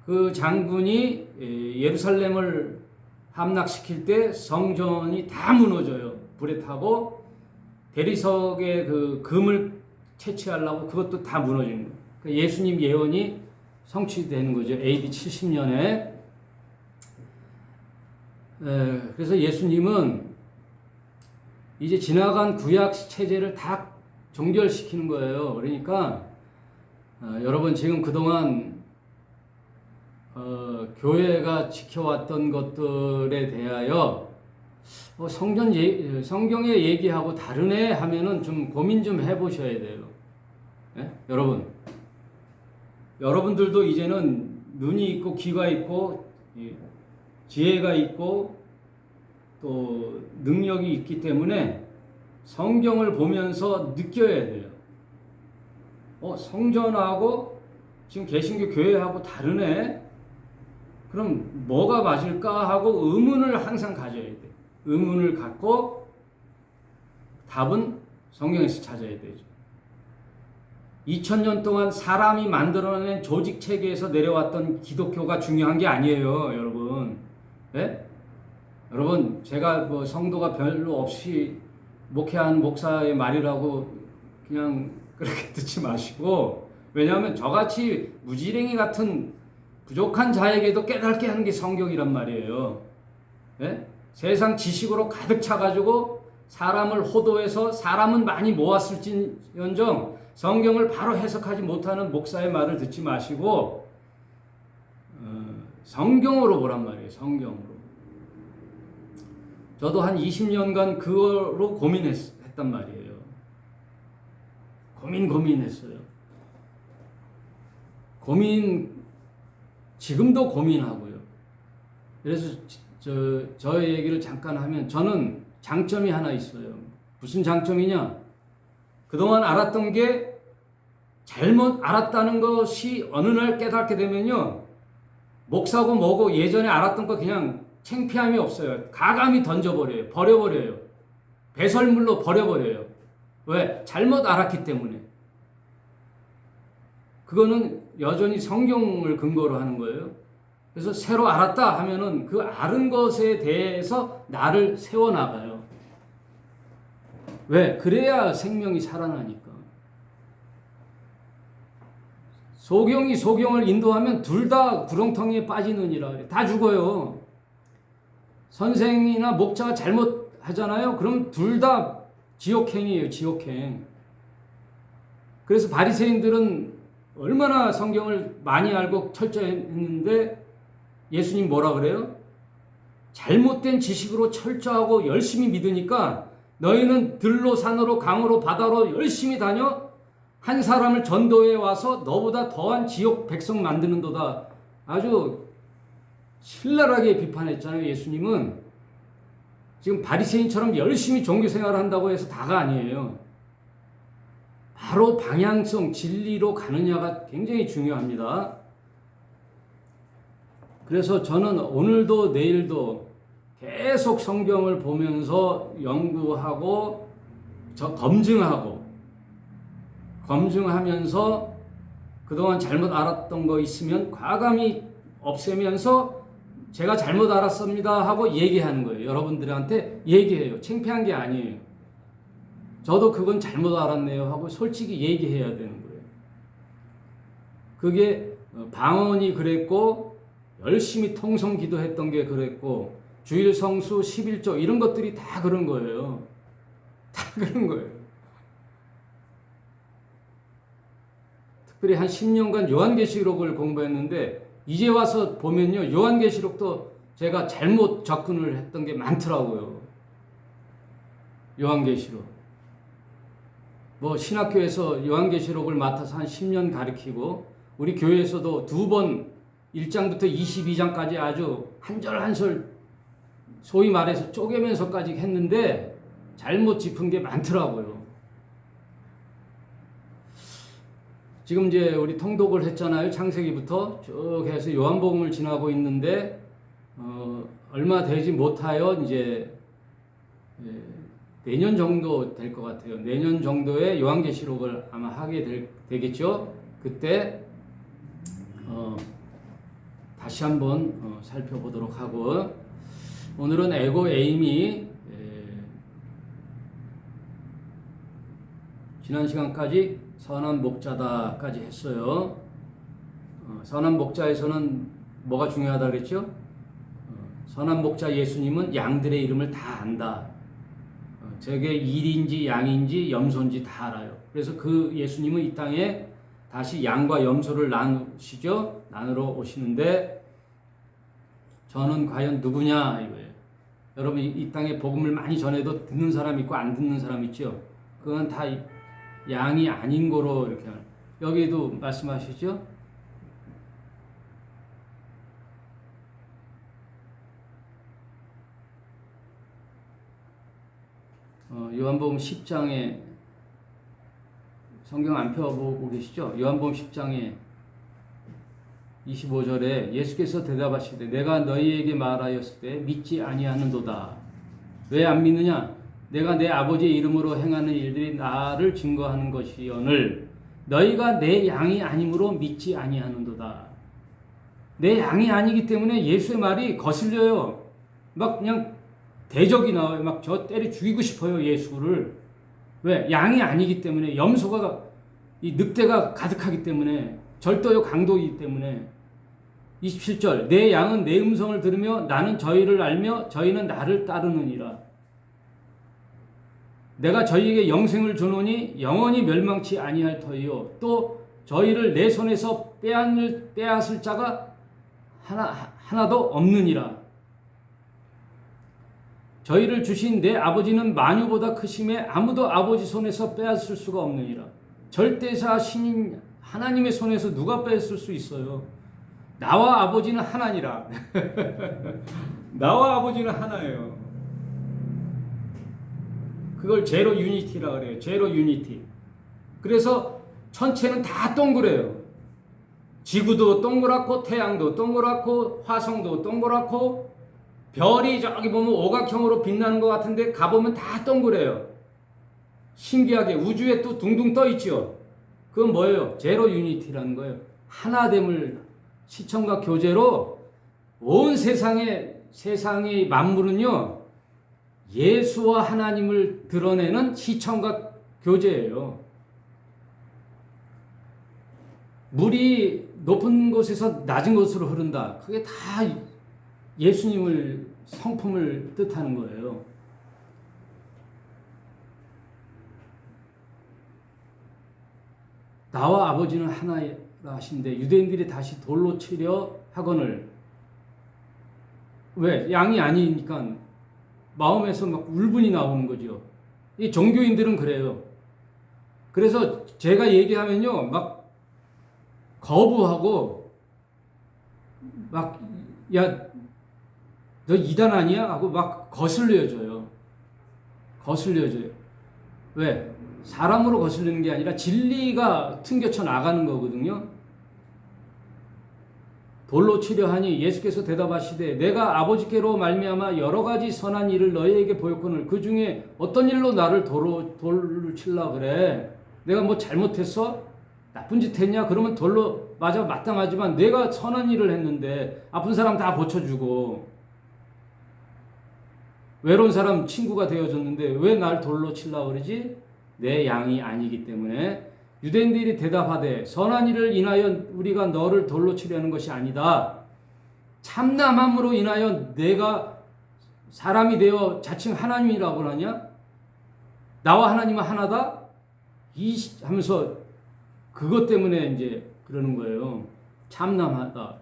그 장군이 예루살렘을 함락시킬 때 성전이 다 무너져요. 불에 타고 대리석에 그 금을 채취하려고 그것도 다 무너지는 거예요. 그러니까 예수님 예언이 성취되는 거죠. AD 70년에. 그래서 예수님은 이제 지나간 구약 체제를 다 종결시키는 거예요. 그러니까 여러분 지금 그동안 교회가 지켜왔던 것들에 대하여 성경에 얘기하고 다르네 하면은 좀 고민 좀 해보셔야 돼요. 예? 여러분들도 이제는 눈이 있고 귀가 있고 지혜가 있고 또 능력이 있기 때문에 성경을 보면서 느껴야 돼요. 성전하고 지금 개신교 교회하고 다르네? 그럼 뭐가 맞을까 하고 의문을 항상 가져야 돼. 의문을 갖고 답은 성경에서 찾아야 되죠. 2000년 동안 사람이 만들어낸 조직 체계에서 내려왔던 기독교가 중요한 게 아니에요, 여러분. 네? 여러분, 제가 뭐 성도가 별로 없이 목회하는 목사의 말이라고 그냥 그렇게 듣지 마시고, 왜냐하면 저같이 무지랭이 같은 부족한 자에게도 깨닫게 하는 게 성경이란 말이에요. 네? 세상 지식으로 가득 차가지고 사람을 호도해서 사람은 많이 모았을지언정 성경을 바로 해석하지 못하는 목사의 말을 듣지 마시고 성경으로 보란 말이에요. 성경으로. 저도 한 20년간 그거로 고민했단 말이에요. 고민했어요. 지금도 고민하고요. 그래서 저 얘기를 잠깐 하면 저는 장점이 하나 있어요. 무슨 장점이냐? 그동안 알았던 게 잘못 알았다는 것이 어느 날 깨닫게 되면요. 목사고 뭐고 예전에 알았던 거 그냥 창피함이 없어요. 가감히 던져버려요. 버려버려요. 배설물로 버려버려요. 왜? 잘못 알았기 때문에. 그거는 여전히 성경을 근거로 하는 거예요. 그래서 새로 알았다 하면은 그 알은 것에 대해서 나를 세워나가요. 왜? 그래야 생명이 살아나니까. 소경이 소경을 인도하면 둘 다 구렁텅이에 빠지느니라 그래. 다 죽어요. 선생이나 목자가 잘못하잖아요. 그럼 둘 다 지옥행이에요. 지옥행. 그래서 바리새인들은 얼마나 성경을 많이 알고 철저히 했는데 예수님 뭐라 그래요? 잘못된 지식으로 철저하고 열심히 믿으니까 너희는 들로 산으로 강으로 바다로 열심히 다녀 한 사람을 전도해 와서 너보다 더한 지옥 백성 만드는도다. 아주 신랄하게 비판했잖아요. 예수님은 지금 바리새인처럼 열심히 종교생활을 한다고 해서 다가 아니에요. 바로 방향성, 진리로 가느냐가 굉장히 중요합니다. 그래서 저는 오늘도 내일도 계속 성경을 보면서 연구하고 검증하면서 그동안 잘못 알았던 거 있으면 과감히 없애면서 제가 잘못 알았습니다 하고 얘기하는 거예요. 여러분들한테 얘기해요. 창피한 게 아니에요. 저도 그건 잘못 알았네요 하고 솔직히 얘기해야 되는 거예요. 그게 방언이 그랬고 열심히 통성 기도했던 게 그랬고 주일 성수 11조 이런 것들이 다 그런 거예요. 다 그런 거예요. 특별히 한 10년간 요한계시록을 공부했는데 이제 와서 보면요. 요한계시록도 제가 잘못 접근을 했던 게 많더라고요. 요한계시록. 뭐 신학교에서 요한계시록을 맡아서 한 10년 가르치고 우리 교회에서도 2번 1장부터 22장까지 아주 한 절 한 절 소위 말해서 쪼개면서까지 했는데 잘못 짚은 게 많더라고요. 지금 이제 우리 통독을 했잖아요. 창세기부터 쭉 해서 요한복음을 지나고 있는데 얼마 되지 못하여 이제 내년 정도 될 것 같아요. 내년 정도에 요한계시록을 아마 하게 되겠죠. 그때 다시 한번 살펴보도록 하고 오늘은 에고 에임이 지난 시간까지 선한 목자다까지 했어요. 선한 목자에서는 뭐가 중요하다 그랬죠? 선한 목자 예수님은 양들의 이름을 다 안다. 저게 일인지 양인지 염소인지 다 알아요. 그래서 그 예수님은 이 땅에 다시 양과 염소를 나누러 오시는데 저는 과연 누구냐 이거예요. 여러분 이 땅에 복음을 많이 전해도 듣는 사람 있고 안 듣는 사람 있죠. 그건 다 양이 아닌 거로 이렇게 여기도 말씀하시죠. 요한복음 10장에 성경 안 펴보고 계시죠? 요한복음 10장에 25절에 예수께서 대답하시되 내가 너희에게 말하였을 때 믿지 아니하는도다. 왜 안 믿느냐? 내가 내 아버지의 이름으로 행하는 일들이 나를 증거하는 것이오늘 너희가 내 양이 아니므로 믿지 아니하는도다. 내 양이 아니기 때문에 예수의 말이 거슬려요. 막 그냥 대적이 나와요. 막 저 때려 죽이고 싶어요, 예수를. 왜? 양이 아니기 때문에, 염소가, 이 늑대가 가득하기 때문에, 절도요 강도이기 때문에. 27절, 내 양은 내 음성을 들으며 나는 저희를 알며 저희는 나를 따르느니라. 내가 저희에게 영생을 주노니 영원히 멸망치 아니할 터이요. 또 저희를 내 손에서 빼앗을 자가 하나도 없느니라. 저희를 주신 내 아버지는 만유보다 크심에 아무도 아버지 손에서 빼앗을 수가 없느니라. 절대자 신인 하나님의 손에서 누가 빼앗을 수 있어요? 나와 아버지는 하나니라. 나와 아버지는 하나예요. 그걸 제로 유니티라 그래요. 제로 유니티. 그래서 천체는 다 동그래요. 지구도 동그랗고 태양도 동그랗고 화성도 동그랗고 별이 저기 보면 오각형으로 빛나는 것 같은데 가보면 다 동그래요. 신기하게 우주에 또 둥둥 떠 있죠. 그건 뭐예요? 제로 유니티라는 거예요. 하나됨을 시청각 교제로 온 세상의 만물은요 예수와 하나님을 드러내는 시청각 교제예요. 물이 높은 곳에서 낮은 곳으로 흐른다. 그게 다 예수님을 성품을 뜻하는 거예요. 나와 아버지는 하나라 하신데 유대인들이 다시 돌로 치려 하거늘. 왜? 양이 아니니까 마음에서 막 울분이 나오는 거죠. 이 종교인들은 그래요. 그래서 제가 얘기하면요 막 거부하고 막 야 너 이단 아니야? 하고 막 거슬려줘요. 거슬려줘요. 왜? 사람으로 거슬리는 게 아니라 진리가 튕겨쳐 나가는 거거든요. 돌로 치려 하니 예수께서 대답하시되 내가 아버지께로 말미암아 여러 가지 선한 일을 너희에게 보였거늘 그 중에 어떤 일로 나를 돌로 칠라 그래? 내가 뭐 잘못했어? 나쁜 짓 했냐? 그러면 돌로 맞아 마땅하지만 내가 선한 일을 했는데 아픈 사람 다 고쳐주고 외로운 사람 친구가 되어줬는데 왜 날 돌로 치려고 그러지? 내 양이 아니기 때문에. 유대인들이 대답하되 선한 일을 인하여 우리가 너를 돌로 치려는 것이 아니다. 참남함으로 인하여 내가 사람이 되어 자칭 하나님이라고 하냐? 나와 하나님은 하나다? 하면서 그것 때문에 이제 그러는 거예요. 참남하다.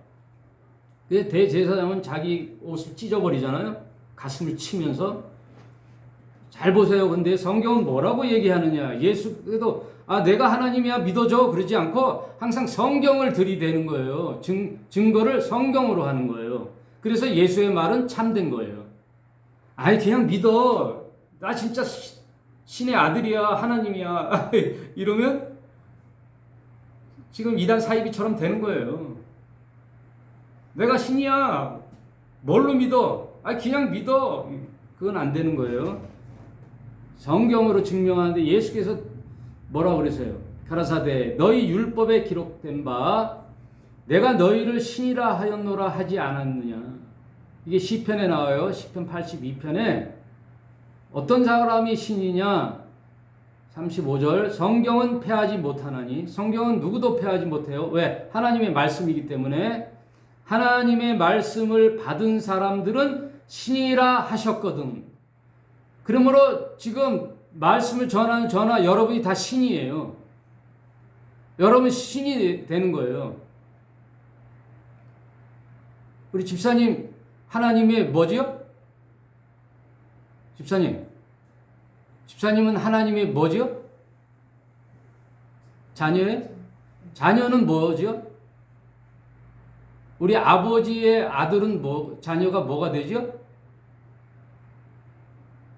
대제사장은 자기 옷을 찢어버리잖아요. 가슴을 치면서. 잘 보세요. 근데 성경은 뭐라고 얘기하느냐? 예수께도 내가 하나님이야 믿어줘 그러지 않고 항상 성경을 들이대는 거예요. 증거를 성경으로 하는 거예요. 그래서 예수의 말은 참된 거예요. 그냥 믿어. 나 진짜 신의 아들이야. 하나님이야. 이러면 지금 이단 사이비처럼 되는 거예요. 내가 신이야. 뭘로 믿어? 그냥 믿어. 그건 안 되는 거예요. 성경으로 증명하는데 예수께서 뭐라고 그러세요? 가라사대 너희 율법에 기록된 바 내가 너희를 신이라 하였노라 하지 않았느냐. 이게 시편에 나와요. 시편 82편에 어떤 사람이 신이냐? 35절 성경은 패하지 못하나니. 성경은 누구도 패하지 못해요. 왜? 하나님의 말씀이기 때문에. 하나님의 말씀을 받은 사람들은 신이라 하셨거든. 그러므로 지금 말씀을 전하는 여러분이 다 신이에요. 여러분 신이 되는 거예요. 우리 집사님 하나님의 뭐지요? 집사님은 하나님의 뭐지요? 자녀예요? 자녀는 뭐지요? 우리 아버지의 아들은 자녀가 뭐가 되죠?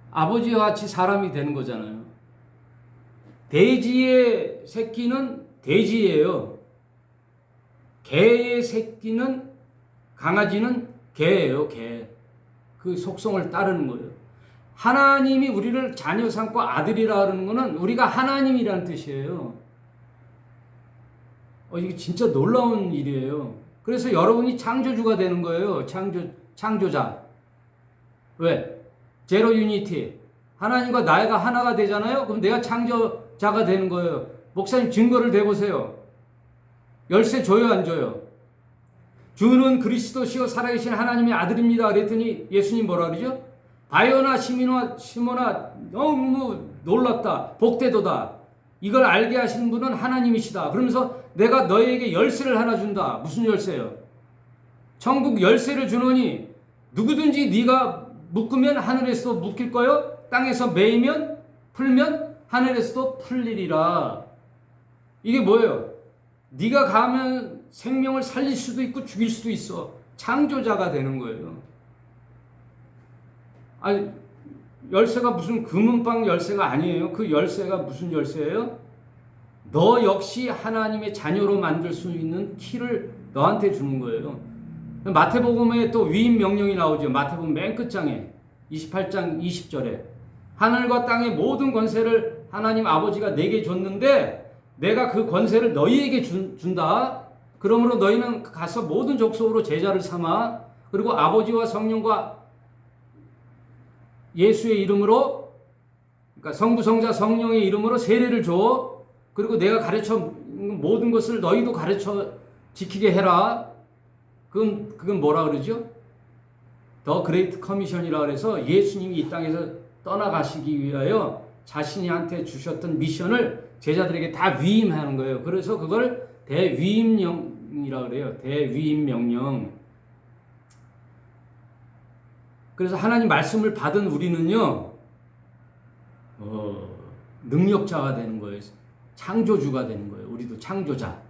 아버지와 같이 사람이 되는 거잖아요. 돼지의 새끼는 돼지예요. 개의 새끼는, 강아지는 개예요, 개. 그 속성을 따르는 거예요. 하나님이 우리를 자녀 삼고 아들이라 하는 거는 우리가 하나님이라는 뜻이에요. 이게 진짜 놀라운 일이에요. 그래서 여러분이 창조주가 되는 거예요. 창조자. 왜? 제로 유니티. 하나님과 나가 하나가 되잖아요. 그럼 내가 창조자가 되는 거예요. 목사님 증거를 대보세요. 열쇠 줘요, 안 줘요? 주는 그리스도시요 살아계신 하나님의 아들입니다. 그랬더니 예수님 뭐라 그러죠? 바요나 시모나 너무 놀랍다. 복되도다. 이걸 알게 하시는 분은 하나님이시다. 그러면서 내가 너희에게 열쇠를 하나 준다. 무슨 열쇠요? 천국 열쇠를 주노니 누구든지 네가 묶으면 하늘에서 묶일 거요. 땅에서 매이면 풀면 하늘에서도 풀리리라. 이게 뭐예요? 네가 가면 생명을 살릴 수도 있고 죽일 수도 있어. 창조자가 되는 거예요. 아니, 열쇠가 무슨 금은방 열쇠가 아니에요. 그 열쇠가 무슨 열쇠예요? 너 역시 하나님의 자녀로 만들 수 있는 키를 너한테 주는 거예요. 마태복음에 또 위임 명령이 나오죠. 마태복음 맨 끝장에 28장 20절에 하늘과 땅의 모든 권세를 하나님 아버지가 내게 줬는데 내가 그 권세를 너희에게 준다. 그러므로 너희는 가서 모든 족속으로 제자를 삼아 그리고 아버지와 성령과 예수의 이름으로, 그러니까 성부 성자 성령의 이름으로 세례를 줘. 그리고 내가 가르쳐 모든 것을 너희도 가르쳐 지키게 해라. 그건 뭐라 그러죠? 더 그레이트 커미션이라 그래서 예수님이 이 땅에서 떠나가시기 위하여 자신이한테 주셨던 미션을 제자들에게 다 위임하는 거예요. 그래서 그걸 대위임령이라 그래요. 대위임명령. 그래서 하나님 말씀을 받은 우리는요, 능력자가 되는 거예요. 창조주가 되는 거예요. 우리도 창조자.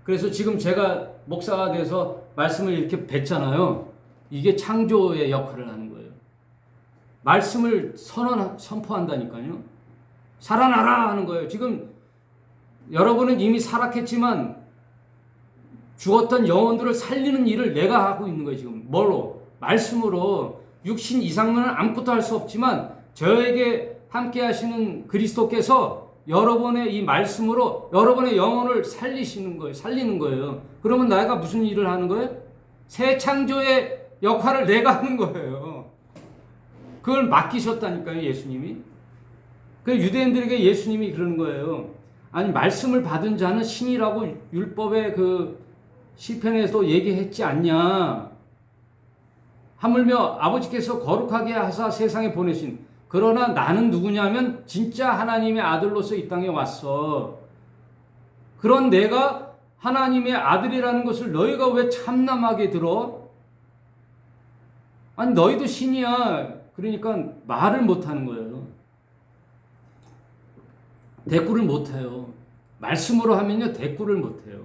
그래서 지금 제가 목사가 돼서 말씀을 이렇게 뱉잖아요. 이게 창조의 역할을 하는 거예요. 말씀을 선포한다니까요. 살아나라 하는 거예요. 지금 여러분은 이미 살았겠지만 죽었던 영혼들을 살리는 일을 내가 하고 있는 거예요. 지금 뭘로? 말씀으로. 육신 이상은 아무것도 할 수 없지만 저에게 함께 하시는 그리스도께서 여러분의 이 말씀으로 여러분의 영혼을 살리는 거예요. 그러면 내가 무슨 일을 하는 거예요? 새 창조의 역할을 내가 하는 거예요. 그걸 맡기셨다니까요, 예수님이. 그 유대인들에게 예수님이 그러는 거예요. 아니, 말씀을 받은 자는 신이라고 율법의 그 시편에서 얘기했지 않냐. 하물며 아버지께서 거룩하게 하사 세상에 보내신, 그러나 나는 누구냐면 진짜 하나님의 아들로서 이 땅에 왔어. 그런 내가 하나님의 아들이라는 것을 너희가 왜 참남하게 들어? 아니, 너희도 신이야. 그러니까 말을 못하는 거예요. 대꾸를 못해요. 말씀으로 하면요, 대꾸를 못해요.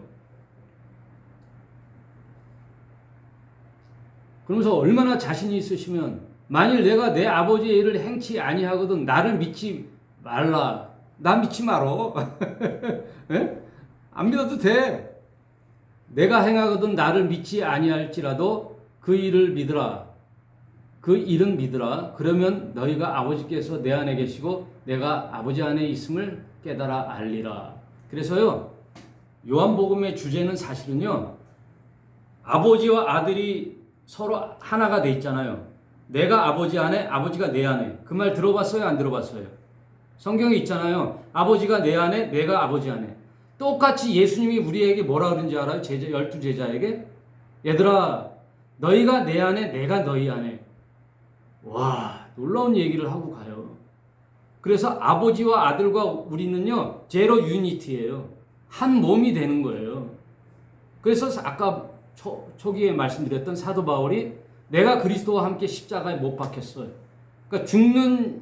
그러면서 얼마나 자신이 있으시면, 만일 내가 내 아버지의 일을 행치 아니하거든 나를 믿지 말라. 나 믿지 말어. 안 믿어도 돼. 내가 행하거든 나를 믿지 아니할지라도 그 일을 믿으라. 그 일은 믿으라. 그러면 너희가 아버지께서 내 안에 계시고 내가 아버지 안에 있음을 깨달아 알리라. 그래서요, 요한복음의 주제는 사실은요, 아버지와 아들이 서로 하나가 돼 있잖아요. 내가 아버지 안에, 아버지가 내 안에. 그 말 들어봤어요? 안 들어봤어요? 성경에 있잖아요. 아버지가 내 안에, 내가 아버지 안에. 똑같이 예수님이 우리에게 뭐라 그런지 알아요? 12제자에게? 얘들아, 너희가 내 안에, 내가 너희 안에. 와, 놀라운 얘기를 하고 가요. 그래서 아버지와 아들과 우리는요, 제로 유니티예요. 한 몸이 되는 거예요. 그래서 아까 초기에 말씀드렸던 사도 바울이 내가 그리스도와 함께 십자가에 못 박혔어요. 그러니까 죽는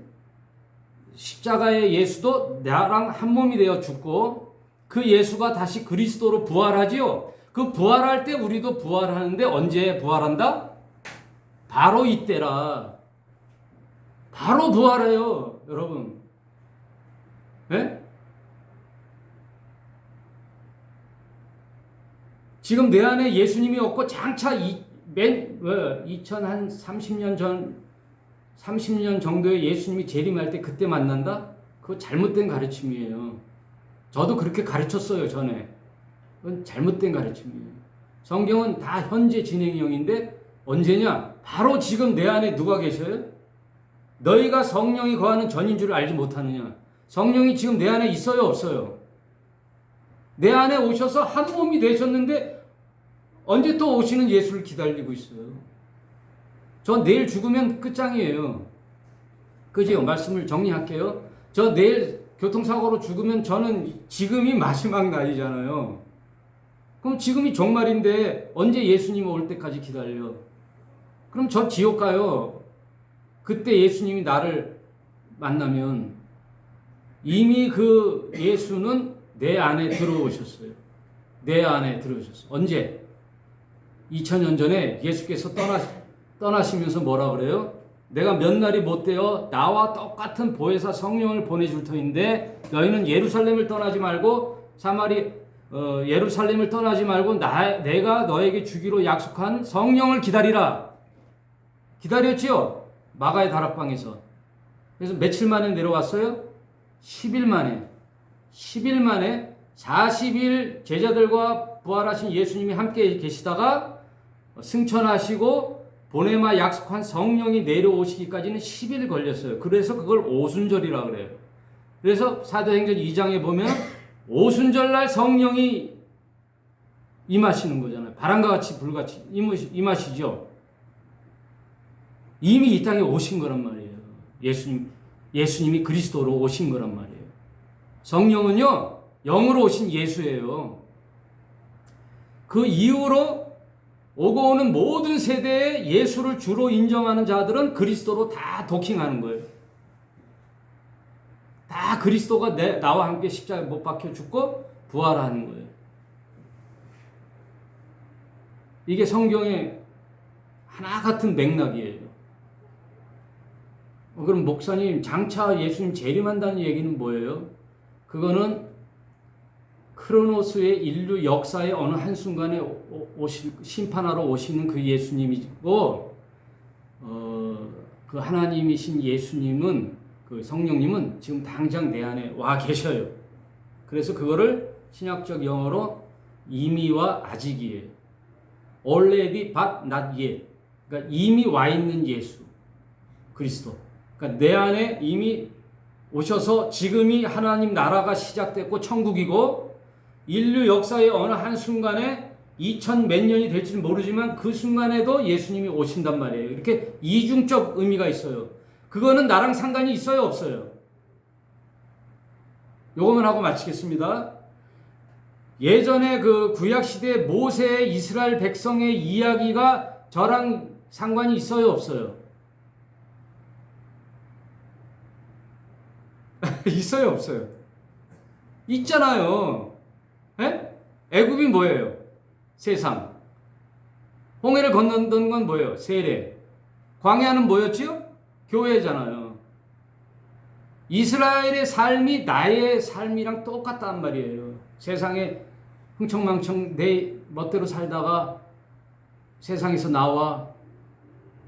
십자가의 예수도 나랑 한 몸이 되어 죽고 그 예수가 다시 그리스도로 부활하지요. 그 부활할 때 우리도 부활하는데 언제 부활한다? 바로 이때라. 바로 부활해요, 여러분. 네? 지금 내 안에 예수님이 없고 장차 2030년 전 30년 정도에 예수님이 재림할 때 그때 만난다? 그거 잘못된 가르침이에요. 저도 그렇게 가르쳤어요, 전에. 그건 잘못된 가르침이에요. 성경은 다 현재 진행형인데 언제냐? 바로 지금 내 안에 누가 계셔요? 너희가 성령이 거하는 전인 줄을 알지 못하느냐? 성령이 지금 내 안에 있어요, 없어요? 내 안에 오셔서 한 몸이 되셨는데 언제 또 오시는 예수를 기다리고 있어요. 저 내일 죽으면 끝장이에요. 그죠? 말씀을 정리할게요. 저 내일 교통사고로 죽으면 저는 지금이 마지막 날이잖아요. 그럼 지금이 종말인데 언제 예수님 올 때까지 기다려? 그럼 저 지옥 가요. 그때 예수님이 나를 만나면 이미 그 예수는 내 안에 들어오셨어요. 내 안에 들어오셨어요. 언제? 2000년 전에 예수께서 떠나시면서 뭐라 그래요? 내가 몇 날이 못 되어 나와 똑같은 보혜사 성령을 보내줄 터인데 너희는 예루살렘을 떠나지 말고 예루살렘을 떠나지 말고 내가 너에게 주기로 약속한 성령을 기다리라. 기다렸지요? 마가의 다락방에서. 그래서 며칠 만에 내려왔어요? 10일 만에. 10일 만에 40일 제자들과 부활하신 예수님이 함께 계시다가 승천하시고 보내마 약속한 성령이 내려오시기까지는 10일 걸렸어요. 그래서 그걸 오순절이라 그래요. 그래서 사도행전 2장에 보면 오순절날 성령이 임하시는 거잖아요. 바람과 같이 불같이 임하시죠. 이미 이 땅에 오신 거란 말이에요. 예수님이 그리스도로 오신 거란 말이에요. 성령은요, 영으로 오신 예수예요. 그 이후로 오고 오는 모든 세대에 예수를 주로 인정하는 자들은 그리스도로 다 도킹하는 거예요. 다 그리스도가 나와 함께 십자가에 못 박혀 죽고 부활하는 거예요. 이게 성경의 하나 같은 맥락이에요. 그럼 목사님, 장차 예수님 재림한다는 얘기는 뭐예요? 그거는 크로노스의 인류 역사의 어느 한순간에 심판하러 오시는 그 예수님이고, 그 하나님이신 예수님은, 그 성령님은 지금 당장 내 안에 와 계셔요. 그래서 그거를 신약적 영어로 이미와 아직이에요. already but not yet. 그러니까 이미 와 있는 예수, 그리스도. 그러니까 내 안에 이미 오셔서 지금이 하나님 나라가 시작됐고 천국이고 인류 역사의 어느 한순간에 2000 몇 년이 될지는 모르지만 그 순간에도 예수님이 오신단 말이에요. 이렇게 이중적 의미가 있어요. 그거는 나랑 상관이 있어요, 없어요? 요것만 하고 마치겠습니다. 예전에 그 구약시대 모세의 이스라엘 백성의 이야기가 저랑 상관이 있어요, 없어요? 있어요, 없어요? 있잖아요. 에? 애굽이 뭐예요? 세상. 홍해를 건넜던 건 뭐예요? 세례. 광야는 뭐였지요? 교회잖아요. 이스라엘의 삶이 나의 삶이랑 똑같단 말이에요. 세상에 흥청망청 내 멋대로 살다가 세상에서 나와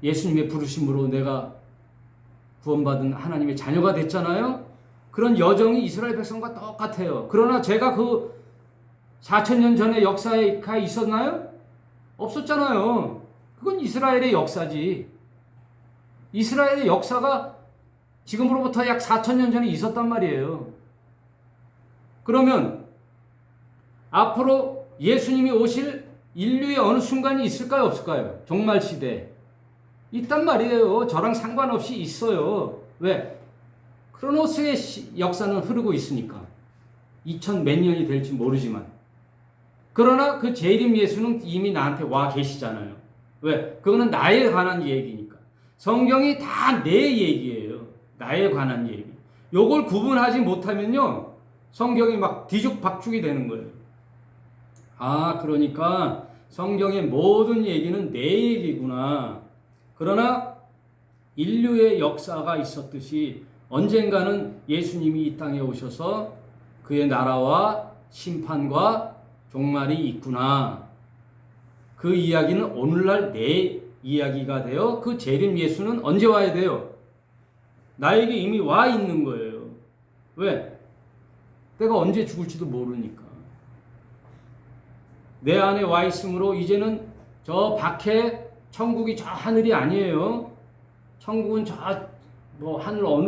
예수님의 부르심으로 내가 구원받은 하나님의 자녀가 됐잖아요. 그런 여정이 이스라엘 백성과 똑같아요. 그러나 제가 그 4000년 전의 역사에 있었나요? 없었잖아요. 그건 이스라엘의 역사지. 이스라엘의 역사가 지금으로부터 약 4000년 전에 있었단 말이에요. 그러면 앞으로 예수님이 오실 인류의 어느 순간이 있을까요, 없을까요? 종말 시대. 있단 말이에요. 저랑 상관없이 있어요. 왜? 크로노스의 역사는 흐르고 있으니까. 2000 몇 년이 될지 모르지만 그러나 그 재림 예수는 이미 나한테 와 계시잖아요. 왜? 그거는 나에 관한 얘기니까. 성경이 다 내 얘기예요. 나에 관한 얘기. 요걸 구분하지 못하면요. 성경이 막 뒤죽박죽이 되는 거예요. 아, 그러니까 성경의 모든 얘기는 내 얘기구나. 그러나 인류의 역사가 있었듯이 언젠가는 예수님이 이 땅에 오셔서 그의 나라와 심판과 종말이 있구나. 그 이야기는 오늘날 내 이야기가 되어 그 재림 예수는 언제 와야 돼요? 나에게 이미 와 있는 거예요. 왜? 내가 언제 죽을지도 모르니까. 내 안에 와 있으므로 이제는 저 밖에 천국이 저 하늘이 아니에요. 천국은 저 뭐 하늘 어느